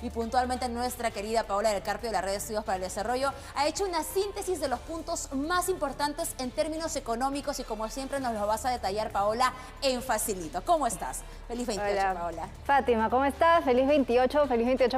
Y puntualmente nuestra querida Paola del Carpio de la Red de Estudios para el Desarrollo ha hecho una síntesis de los puntos más importantes en términos económicos y como siempre nos lo vas a detallar, Paola, en Facilito. ¿Cómo estás? Feliz 28, Hola, Paola. Fátima, ¿cómo estás? Feliz 28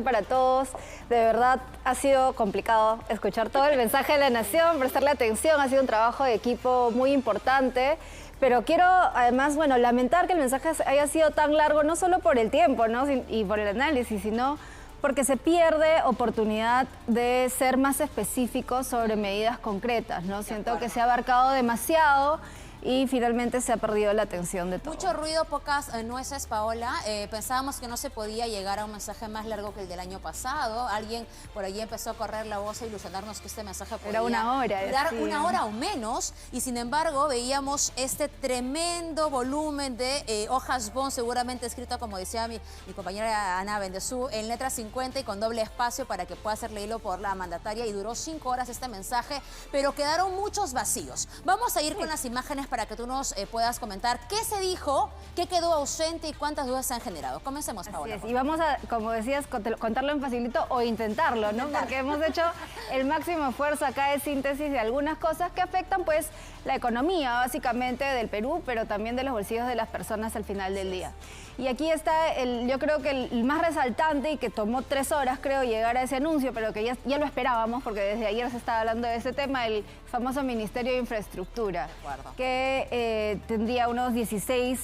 para todos. De verdad ha sido complicado escuchar todo el mensaje de la Nación, prestarle atención, ha sido un trabajo de equipo muy importante. Pero quiero, además, lamentar que el mensaje haya sido tan largo, no solo por el tiempo, ¿no? Y por el análisis, sino porque se pierde oportunidad de ser más específicos sobre medidas concretas, ¿no? Siento que se ha abarcado demasiado y finalmente se ha perdido la atención de todo. Mucho ruido, pocas nueces, Paola. Pensábamos que no se podía llegar a un mensaje más largo que el del año pasado. Alguien por allí empezó a correr la voz e ilusionarnos que este mensaje podía Era una hora, durar decían. una hora o menos. Y sin embargo, veíamos este tremendo volumen de hojas bond, seguramente escrito, como decía mi compañera Ana Bendezú, en letra 50 y con doble espacio para que pueda ser leído por la mandataria. Y duró 5 horas este mensaje, pero quedaron muchos vacíos. Vamos a ir con las imágenes para que tú nos puedas comentar qué se dijo, qué quedó ausente y cuántas dudas se han generado. Comencemos, Paola. Así es. Y vamos a, como decías, contarlo en Facilito o intentarlo, ¿no? Porque hemos hecho el máximo esfuerzo acá de síntesis de algunas cosas que afectan, pues, la economía, básicamente, del Perú, pero también de los bolsillos de las personas al final del día. Y aquí está, yo creo que el más resaltante y que tomó 3 horas, creo, llegar a ese anuncio, pero que ya lo esperábamos, porque desde ayer se estaba hablando de ese tema, el famoso Ministerio de Infraestructura, que tendría unos 16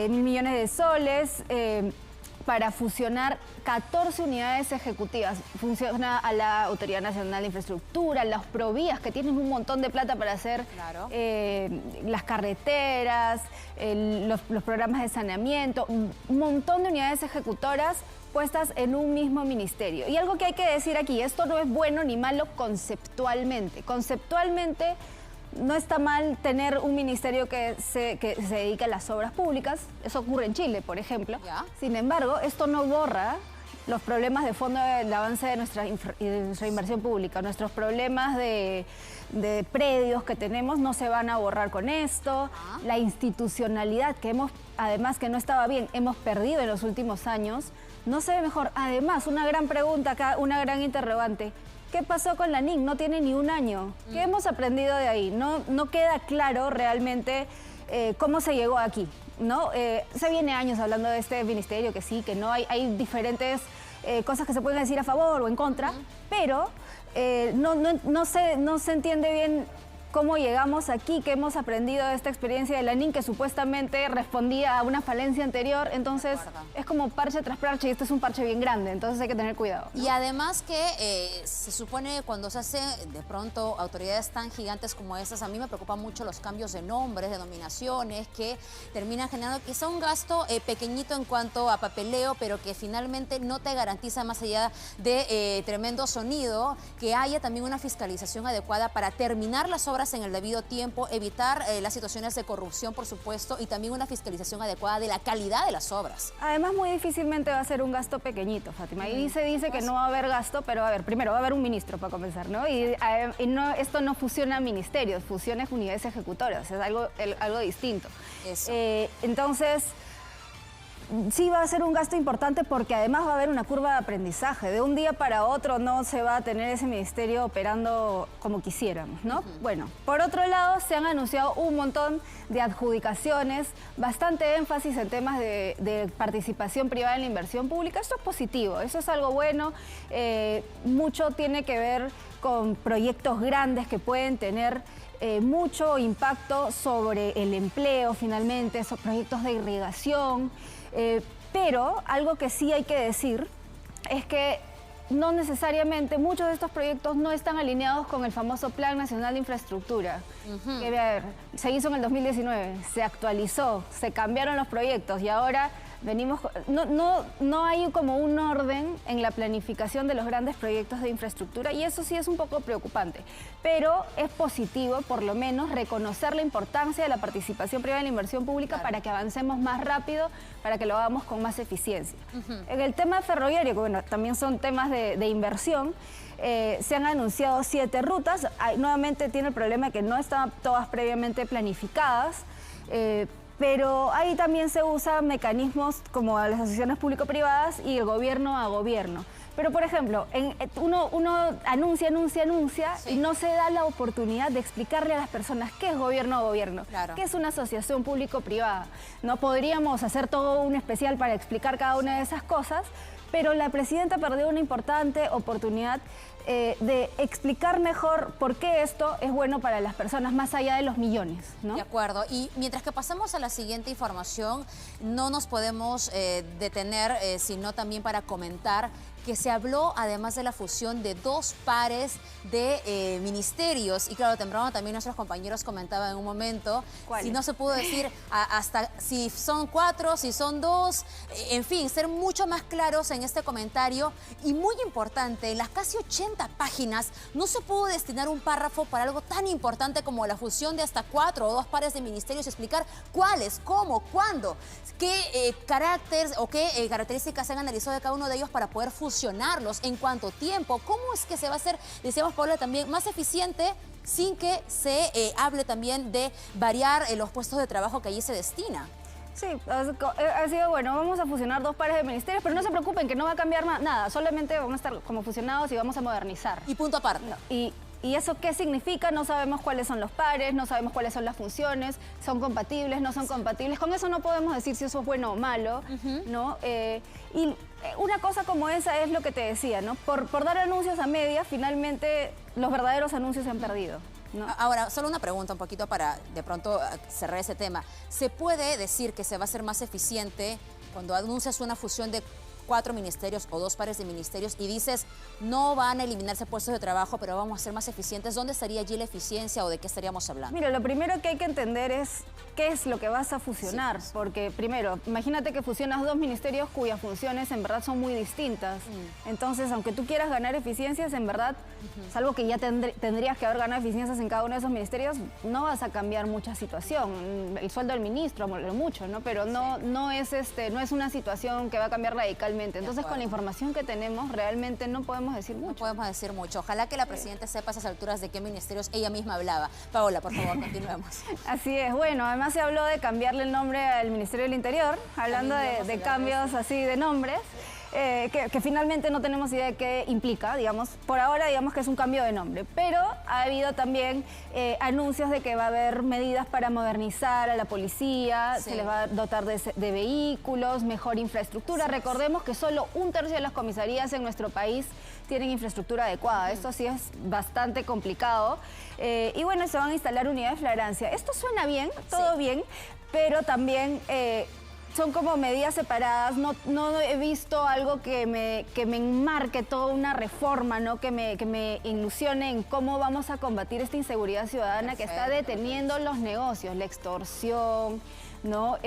mil millones de soles, para fusionar 14 unidades ejecutivas. Funciona a la Autoridad Nacional de Infraestructura, las Provías, que tienen un montón de plata para hacer las carreteras, los programas de saneamiento, un montón de unidades ejecutoras puestas en un mismo ministerio. Y algo que hay que decir aquí, esto no es bueno ni malo conceptualmente. Conceptualmente, no está mal tener un ministerio que se dedique a las obras públicas. Eso ocurre en Chile, por ejemplo. Sin embargo, esto no borra los problemas de fondo del avance de nuestra inversión pública. Nuestros problemas de predios que tenemos no se van a borrar con esto. La institucionalidad además que no estaba bien, hemos perdido en los últimos años, no se ve mejor. Además, una gran pregunta acá, una gran interrogante. ¿Qué pasó con la NIN? No tiene ni un año. ¿Qué hemos aprendido de ahí? No queda claro realmente cómo se llegó aquí, ¿no? Se viene años hablando de este ministerio, que sí, que no. Hay diferentes cosas que se pueden decir a favor o en contra, pero no se entiende bien cómo llegamos aquí, qué hemos aprendido de esta experiencia de la NIN, que supuestamente respondía a una falencia anterior. Entonces, es como parche tras parche, y este es un parche bien grande, entonces hay que tener cuidado, ¿no? Y además que se supone cuando se hace de pronto autoridades tan gigantes como estas, a mí me preocupan mucho los cambios de nombres, de denominaciones, que terminan generando quizá un gasto pequeñito en cuanto a papeleo, pero que finalmente no te garantiza, más allá de tremendo sonido, que haya también una fiscalización adecuada para terminar las obras en el debido tiempo, evitar las situaciones de corrupción, por supuesto, y también una fiscalización adecuada de la calidad de las obras. Además, muy difícilmente va a ser un gasto pequeñito, Fátima. Y se dice que no va a haber gasto, pero a ver, primero va a haber un ministro para comenzar, ¿no? Y esto no fusiona ministerios, fusiona unidades ejecutoras, es algo distinto. Eso. Entonces, sí va a ser un gasto importante porque además va a haber una curva de aprendizaje. De un día para otro no se va a tener ese ministerio operando como quisiéramos, ¿no? Bueno, por otro lado, se han anunciado un montón de adjudicaciones, bastante énfasis en temas de participación privada en la inversión pública. Esto es positivo, eso es algo bueno. Mucho tiene que ver con proyectos grandes que pueden tener mucho impacto sobre el empleo, finalmente, esos proyectos de irrigación. Pero algo que sí hay que decir es que no necesariamente muchos de estos proyectos no están alineados con el famoso Plan Nacional de Infraestructura. Que, a ver, se hizo en el 2019, se actualizó, se cambiaron los proyectos y ahora venimos... No hay como un orden en la planificación de los grandes proyectos de infraestructura y eso sí es un poco preocupante. Pero es positivo, por lo menos, reconocer la importancia de la participación privada en la inversión pública para que avancemos más rápido, para que lo hagamos con más eficiencia. En el tema ferroviario, que bueno, también son temas de inversión, se han anunciado 7 rutas. Nuevamente tiene el problema de que no están todas previamente planificadas, pero ahí también se usan mecanismos como las asociaciones público-privadas y el gobierno a gobierno. Pero, por ejemplo, uno anuncia Sí. y no se da la oportunidad de explicarle a las personas qué es gobierno, Claro. qué es una asociación público-privada. No podríamos hacer todo un especial para explicar cada una de esas cosas, pero la presidenta perdió una importante oportunidad de explicar mejor por qué esto es bueno para las personas más allá de los millones, ¿no? De acuerdo. Y mientras que pasamos a la siguiente información, no nos podemos detener, sino también para comentar que se habló, además de la fusión de 2 pares de ministerios. Y claro, temprano también nuestros compañeros comentaban en un momento, si no se pudo decir hasta si son 4, si son 2, en fin, ser mucho más claros en este comentario. Y muy importante, en las casi 80 páginas no se pudo destinar un párrafo para algo tan importante como la fusión de hasta 4 o 2 pares de ministerios y explicar cuáles, cómo, cuándo, qué carácter o qué características se han analizado de cada uno de ellos para poder fusionarlos, en cuánto tiempo, cómo es que se va a hacer, decíamos Paola también, más eficiente sin que se hable también de variar los puestos de trabajo que allí se destina. Sí, ha sido bueno, vamos a fusionar 2 pares de ministerios, pero no se preocupen que no va a cambiar nada, solamente vamos a estar como fusionados y vamos a modernizar. Y punto aparte. ¿Y eso qué significa? No sabemos cuáles son los pares, no sabemos cuáles son las funciones, son compatibles, no son compatibles. Con eso no podemos decir si eso es bueno o malo, ¿no? Y una cosa como esa es lo que te decía, ¿no? Por dar anuncios a medias, finalmente los verdaderos anuncios se han perdido, ¿no? Ahora, solo una pregunta un poquito para de pronto cerrar ese tema. ¿Se puede decir que se va a ser más eficiente cuando anuncias una fusión de 4 ministerios o 2 pares de ministerios y dices no van a eliminarse puestos de trabajo, pero vamos a ser más eficientes? ¿Dónde estaría allí la eficiencia o de qué estaríamos hablando? Mira, lo primero que hay que entender es qué es lo que vas a fusionar, porque primero, imagínate que fusionas 2 ministerios cuyas funciones en verdad son muy distintas. Entonces, aunque tú quieras ganar eficiencias, en verdad, salvo que ya tendrías que haber ganado eficiencias en cada uno de esos ministerios, no vas a cambiar mucha situación. El sueldo del ministro, lo mucho, ¿no? Pero no es una situación que va a cambiar radicalmente. Entonces, con la información que tenemos, realmente no podemos decir mucho. No podemos decir mucho. Ojalá que la presidenta sepa a esas alturas de qué ministerios ella misma hablaba. Paola, por favor, continuemos. Así es. Bueno, además se habló de cambiarle el nombre al Ministerio del Interior, hablando de cambios así de nombres. Que finalmente no tenemos idea de qué implica, digamos. Por ahora, digamos que es un cambio de nombre. Pero ha habido también anuncios de que va a haber medidas para modernizar a la policía, se les va a dotar de vehículos, mejor infraestructura. Recordemos que solo 1/3 de las comisarías en nuestro país tienen infraestructura adecuada. Esto sí es bastante complicado. Y bueno, se van a instalar unidades de flagrancia. Esto suena bien, todo bien, pero también son como medidas separadas. No he visto algo que me enmarque toda una reforma, ¿no? Que me ilusione en cómo vamos a combatir esta inseguridad ciudadana que está deteniendo los negocios, la extorsión, ¿no?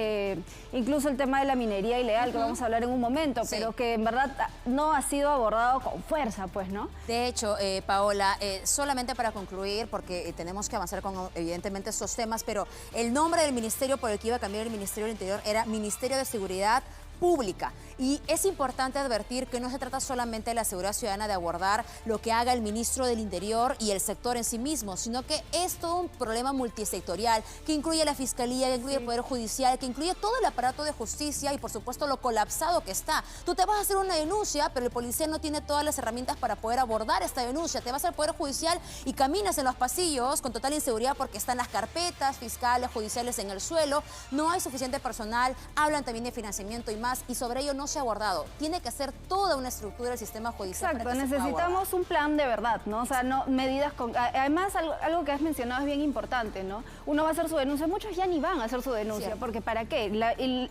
Incluso el tema de la minería ilegal, que vamos a hablar en un momento, pero que en verdad no ha sido abordado con fuerza, pues, ¿no? De hecho, Paola, solamente para concluir, porque tenemos que avanzar con, evidentemente, estos temas, pero el nombre del ministerio por el que iba a cambiar el Ministerio del Interior era Ministerio de Seguridad Pública. Y es importante advertir que no se trata solamente de la seguridad ciudadana, de abordar lo que haga el ministro del Interior y el sector en sí mismo, sino que es todo un problema multisectorial que incluye la Fiscalía, que incluye el Poder Judicial, que incluye todo el aparato de justicia y, por supuesto, lo colapsado que está. Tú te vas a hacer una denuncia, pero el policía no tiene todas las herramientas para poder abordar esta denuncia. Te vas al Poder Judicial y caminas en los pasillos con total inseguridad porque están las carpetas fiscales, judiciales en el suelo, no hay suficiente personal, hablan también de financiamiento y más, y sobre ello no se ha abordado. Tiene que ser toda una estructura del sistema judicial. Exacto, necesitamos un plan de verdad, ¿no? O sea, no medidas con... Además, algo que has mencionado es bien importante, ¿no? Uno va a hacer su denuncia, muchos ya ni van a hacer su denuncia, porque ¿para qué?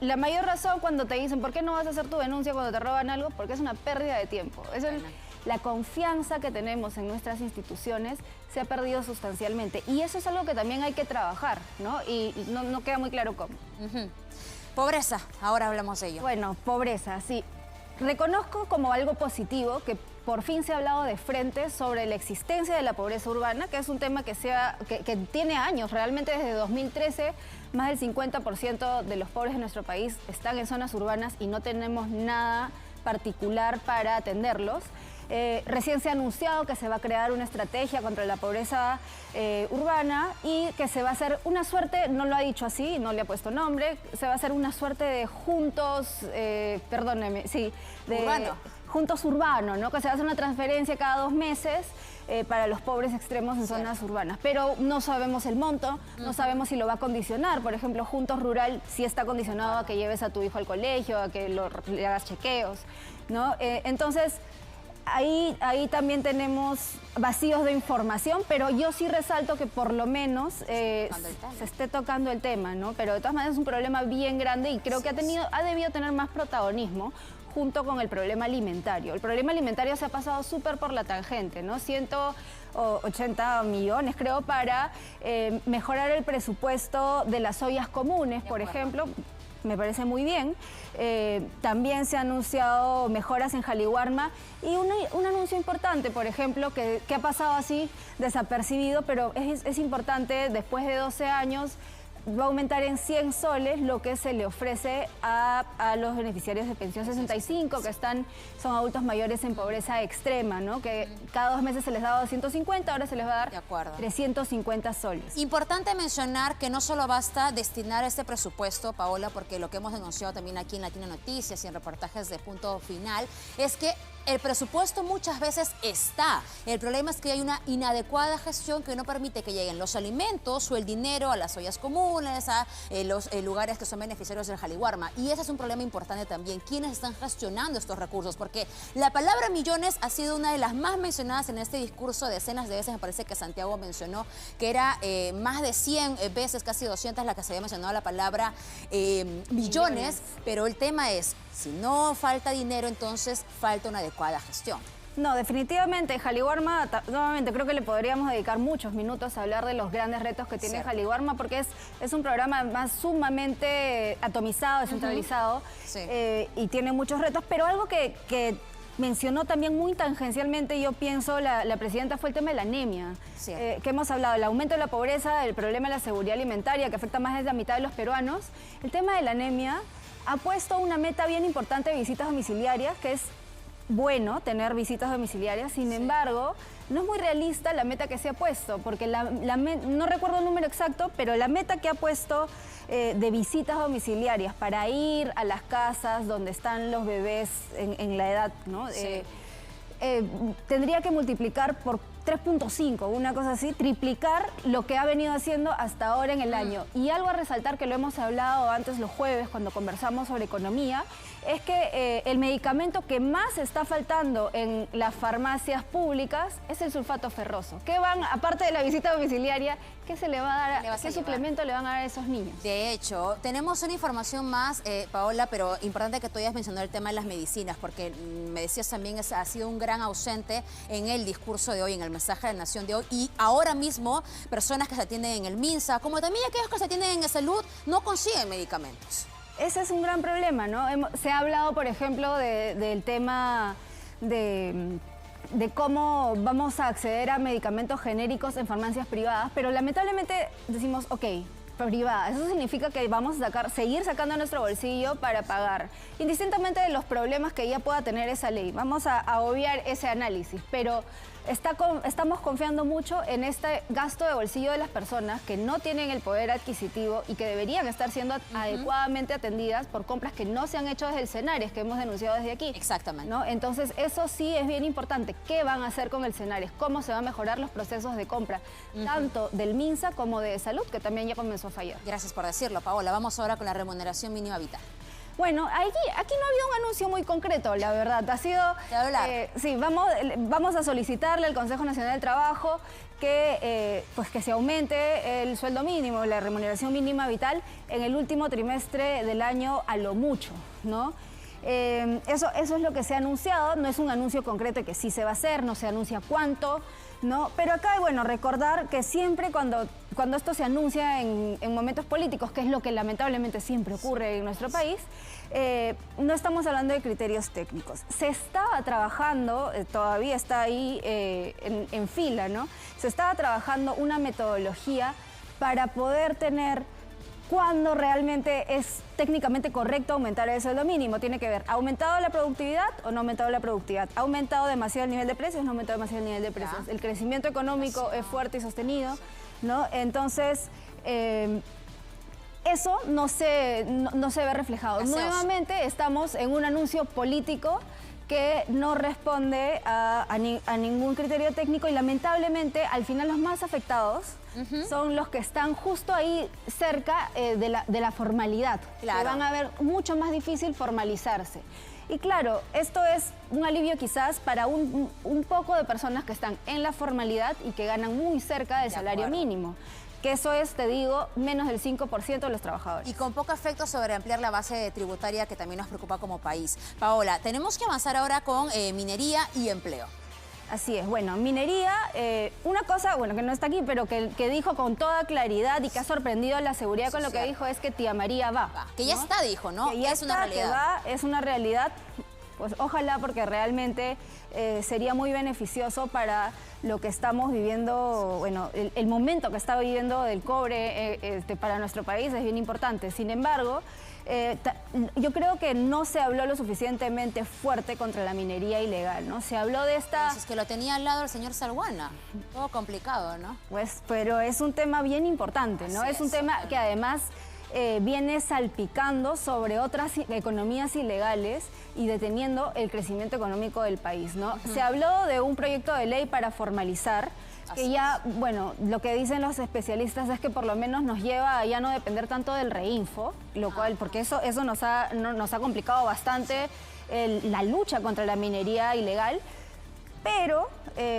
La mayor razón cuando te dicen, ¿por qué no vas a hacer tu denuncia cuando te roban algo? Porque es una pérdida de tiempo. La confianza que tenemos en nuestras instituciones se ha perdido sustancialmente. Y eso es algo que también hay que trabajar, ¿no? Y no queda muy claro cómo. Pobreza, ahora hablamos de ello. Bueno, pobreza, sí. Reconozco como algo positivo que por fin se ha hablado de frente sobre la existencia de la pobreza urbana, que es un tema que tiene años. Realmente desde 2013, más del 50% de los pobres de nuestro país están en zonas urbanas y no tenemos nada particular para atenderlos. Recién se ha anunciado que se va a crear una estrategia contra la pobreza urbana y que se va a hacer una suerte, no lo ha dicho así, no le ha puesto nombre, se va a hacer una suerte de juntos, perdóneme, sí, Urbano. Juntos Urbano, ¿no? Que se hace una transferencia cada 2 meses para los pobres extremos en zonas urbanas. Pero no sabemos el monto, no sabemos si lo va a condicionar. Por ejemplo, Juntos Rural sí está condicionado a que lleves a tu hijo al colegio, a que le hagas chequeos, ¿no? Entonces, ahí también vacíos de información, pero yo sí resalto que por lo menos se esté tocando el tema, ¿no? Pero de todas maneras es un problema bien grande y creo que ha debido tener más protagonismo junto con el problema alimentario. El problema alimentario se ha pasado súper por la tangente, ¿no? 180 millones, creo, para mejorar el presupuesto de las ollas comunes, por ejemplo. Me parece muy bien. También se han anunciado mejoras en Jaliwarma y un anuncio importante, por ejemplo, que ha pasado así desapercibido, pero es importante, después de 12 años, va a aumentar en 100 soles lo que se le ofrece a los beneficiarios de pensión 65, que son adultos mayores en pobreza extrema, ¿no? Que cada 2 meses se les daba 250, ahora se les va a dar 350 soles. Importante mencionar que no solo basta destinar este presupuesto, Paola, porque lo que hemos denunciado también aquí en Latina Noticias y en reportajes de Punto Final, es que el presupuesto muchas veces está. El problema es que hay una inadecuada gestión que no permite que lleguen los alimentos o el dinero a las ollas comunes, a los lugares que son beneficiarios del Jaliwarma. Y ese es un problema importante también. ¿Quiénes están gestionando estos recursos? Porque la palabra millones ha sido una de las más mencionadas en este discurso decenas de veces. Me parece que Santiago mencionó que era más de 100 veces, casi 200 la que se había mencionado la palabra millones. Pero el tema es, si no falta dinero, entonces falta una adecuada gestión. No, definitivamente, Jaliwarma, nuevamente creo que le podríamos dedicar muchos minutos a hablar de los grandes retos que tiene Jaliwarma, porque es un programa más sumamente atomizado, descentralizado, y tiene muchos retos, pero algo que mencionó también muy tangencialmente, yo pienso, la presidenta, fue el tema de la anemia, que hemos hablado, el aumento de la pobreza, el problema de la seguridad alimentaria, que afecta a más de la mitad de los peruanos. El tema de la anemia ha puesto una meta bien importante de visitas domiciliarias, que es bueno tener visitas domiciliarias, sin embargo, no es muy realista la meta que se ha puesto, porque no recuerdo el número exacto, pero la meta que ha puesto de visitas domiciliarias para ir a las casas donde están los bebés en la edad, ¿no? Tendría que multiplicar por 3.5, una cosa así, triplicar lo que ha venido haciendo hasta ahora en el año. Y algo a resaltar, que lo hemos hablado antes los jueves cuando conversamos sobre economía, es que el medicamento que más está faltando en las farmacias públicas es el sulfato ferroso. ¿Qué van, aparte de la visita domiciliaria, qué se le va a dar, qué suplemento le van a dar a esos niños? De hecho, tenemos una información más, Paola, pero importante que tú hayas mencionado el tema de las medicinas, porque me decías también que ha sido un gran ausente en el discurso de hoy, en el mensaje de la Nación de hoy, y ahora mismo personas que se atienden en el MINSA, como también aquellos que se atienden en salud, no consiguen medicamentos. Ese es un gran problema, ¿no? Se ha hablado, por ejemplo, del tema de cómo vamos a acceder a medicamentos genéricos en farmacias privadas, pero lamentablemente decimos, ok, privada. Eso significa que vamos a seguir sacando nuestro bolsillo para pagar, indistintamente de los problemas que ya pueda tener esa ley. Vamos a obviar ese análisis, pero estamos confiando mucho en este gasto de bolsillo de las personas que no tienen el poder adquisitivo y que deberían estar siendo adecuadamente atendidas por compras que no se han hecho desde el Cenares, que hemos denunciado desde aquí. Exactamente. ¿No? Entonces, eso sí es bien importante. ¿Qué van a hacer con el Cenares? ¿Cómo se van a mejorar los procesos de compra? Tanto del MINSA como de salud, que también ya comenzó a fallar. Gracias por decirlo, Paola. Vamos ahora con la remuneración mínima vital. Bueno, aquí no había un anuncio muy concreto, la verdad. Ha sido... sí, vamos a solicitarle al Consejo Nacional del Trabajo que se aumente el sueldo mínimo, la remuneración mínima vital en el último trimestre del año a lo mucho, ¿no? Eso es lo que se ha anunciado, no es un anuncio concreto de que sí se va a hacer, no se anuncia cuánto, ¿no? Pero acá, bueno, recordar que siempre cuando esto se anuncia en momentos políticos, que es lo que lamentablemente siempre ocurre en nuestro país, no estamos hablando de criterios técnicos. Se estaba trabajando, todavía está ahí en fila, ¿no? Se estaba trabajando una metodología para poder tener cuándo realmente es técnicamente correcto aumentar el sueldo mínimo. Tiene que ver, ¿ha aumentado la productividad o no ha aumentado la productividad? ¿Ha aumentado demasiado el nivel de precios o no ha aumentado demasiado el nivel de precios? ¿El crecimiento económico es fuerte y sostenido? ¿No? Entonces, eso no se ve reflejado. Nuevamente estamos en un anuncio político que no responde a ningún criterio técnico y lamentablemente al final los más afectados son los que están justo ahí cerca de la formalidad, claro, que van a ver mucho más difícil formalizarse. Y claro, esto es un alivio quizás para un poco de personas que están en la formalidad y que ganan muy cerca del salario mínimo. Que eso es, te digo, menos del 5% de los trabajadores. Y con poco efecto sobre ampliar la base tributaria que también nos preocupa como país. Paola, tenemos que avanzar ahora con minería y empleo. Así es, bueno, minería, una cosa, bueno, que no está aquí, pero que dijo con toda claridad y que ha sorprendido a la seguridad con lo que dijo es que Tía María va. Que ya está, dijo, ¿no? Que ya es una realidad. Que va, es una realidad. Pues ojalá, porque realmente sería muy beneficioso para lo que estamos viviendo, bueno, el momento que está viviendo del cobre para nuestro país es bien importante. Sin embargo, yo creo que no se habló lo suficientemente fuerte contra la minería ilegal, ¿no? Se habló de esta... Pues es que lo tenía al lado el señor Salguana. Todo complicado, ¿no? Pues, pero es un tema bien importante, ¿no? Es un tema que además... viene salpicando sobre otras economías ilegales y deteniendo el crecimiento económico del país, ¿no? Se habló de un proyecto de ley para formalizar, que ya, bueno, lo que dicen los especialistas es que por lo menos nos lleva a ya no depender tanto del reinfo, lo cual, porque eso nos ha complicado bastante la lucha contra la minería ilegal. Pero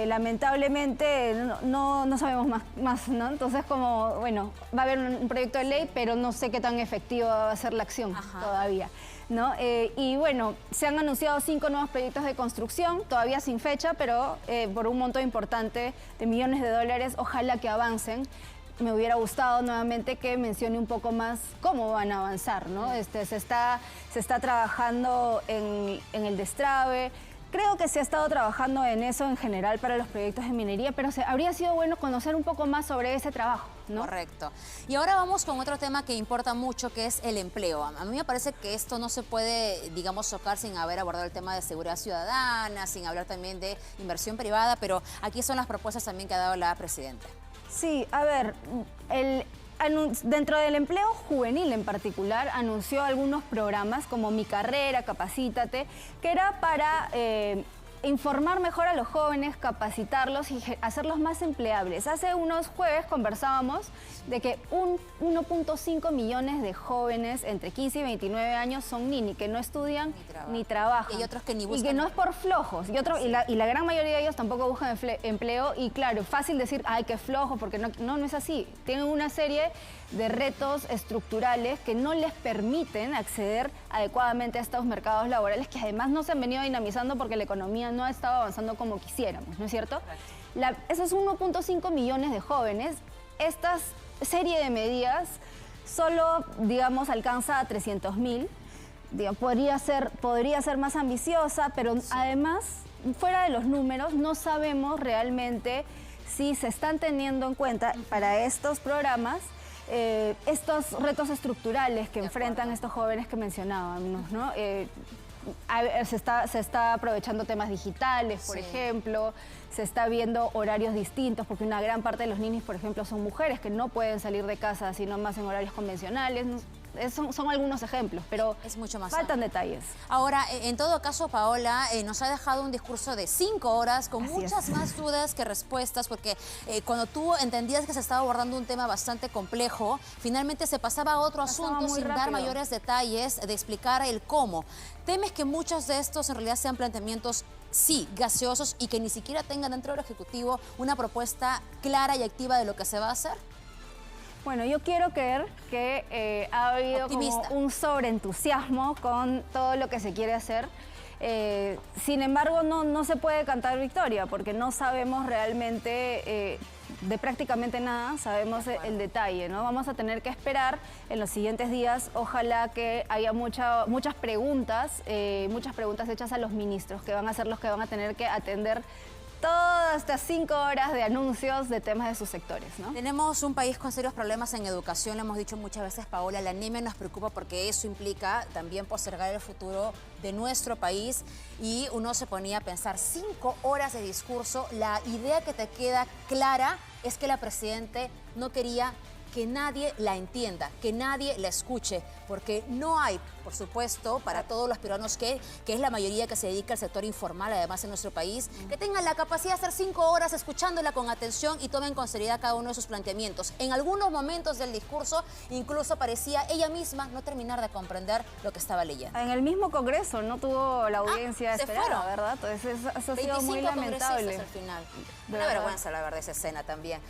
lamentablemente no sabemos más, ¿no? Entonces como, bueno, va a haber un proyecto de ley, pero no sé qué tan efectiva va a ser la acción todavía, ¿no? Y bueno, se han anunciado 5 nuevos proyectos de construcción, todavía sin fecha, pero por un monto importante de millones de dólares, ojalá que avancen. Me hubiera gustado nuevamente que mencione un poco más cómo van a avanzar, ¿no? Se está trabajando en el destrave. Creo que se ha estado trabajando en eso en general para los proyectos de minería, pero habría sido bueno conocer un poco más sobre ese trabajo, ¿no? Correcto. Y ahora vamos con otro tema que importa mucho, que es el empleo. A mí me parece que esto no se puede, digamos, tocar sin haber abordado el tema de seguridad ciudadana, sin hablar también de inversión privada, pero aquí son las propuestas también que ha dado la presidenta. Sí, a ver, dentro del empleo juvenil en particular, anunció algunos programas como Mi Carrera, Capacítate, que era para informar mejor a los jóvenes, capacitarlos y hacerlos más empleables. Hace unos jueves conversábamos de que 1.5 millones de jóvenes entre 15 y 29 años son NINI, que no estudian ni trabajan. Y otros que ni buscan. Y que no es por flojos. Y la gran mayoría de ellos tampoco buscan empleo. Y claro, fácil decir, ay, qué flojo, porque no es así. Tienen una serie de retos estructurales que no les permiten acceder adecuadamente a estos mercados laborales, que además no se han venido dinamizando porque la economía no ha estado avanzando como quisiéramos, ¿no es cierto? Esos 1.5 millones de jóvenes, esta serie de medidas solo, digamos, alcanza a 300.000. Podría ser más ambiciosa, pero además, fuera de los números, no sabemos realmente si se están teniendo en cuenta para estos programas estos retos estructurales que enfrentan estos jóvenes que mencionábamos, ¿no? Se está aprovechando temas digitales, por ejemplo, se está viendo horarios distintos, porque una gran parte de los ninis, por ejemplo, son mujeres que no pueden salir de casa sino más en horarios convencionales. Son algunos ejemplos, pero es mucho más faltan detalles. Ahora, en todo caso, Paola nos ha dejado un discurso de 5 horas con muchas más dudas que respuestas, porque cuando tú entendías que se estaba abordando un tema bastante complejo, finalmente se pasaba a otro asunto sin dar mayores detalles de explicar el cómo. ¿Temes que muchos de estos en realidad sean planteamientos, sí, gaseosos y que ni siquiera tengan dentro del Ejecutivo una propuesta clara y activa de lo que se va a hacer? Bueno, yo quiero creer que ha habido como un sobreentusiasmo con todo lo que se quiere hacer. Sin embargo, no se puede cantar victoria porque no sabemos realmente de prácticamente nada, sabemos el detalle, ¿no? Vamos a tener que esperar en los siguientes días. Ojalá que haya muchas preguntas hechas a los ministros, que van a ser los que van a tener que atender todas estas 5 horas de anuncios de temas de sus sectores, ¿no? Tenemos un país con serios problemas en educación, lo hemos dicho muchas veces, Paola. La anemia nos preocupa porque eso implica también postergar el futuro de nuestro país, y uno se ponía a pensar, 5 horas de discurso, la idea que te queda clara es que la Presidenta no quería que nadie la entienda, que nadie la escuche, porque no hay, por supuesto, para todos los peruanos que es la mayoría que se dedica al sector informal, además en nuestro país, que tengan la capacidad de estar 5 horas escuchándola con atención y tomen con seriedad cada uno de sus planteamientos. En algunos momentos del discurso incluso parecía ella misma no terminar de comprender lo que estaba leyendo. En el mismo Congreso no tuvo la audiencia esperada, ¿verdad? Entonces eso ha sido muy lamentable. Al final. Una vergüenza, la verdad, esa escena también.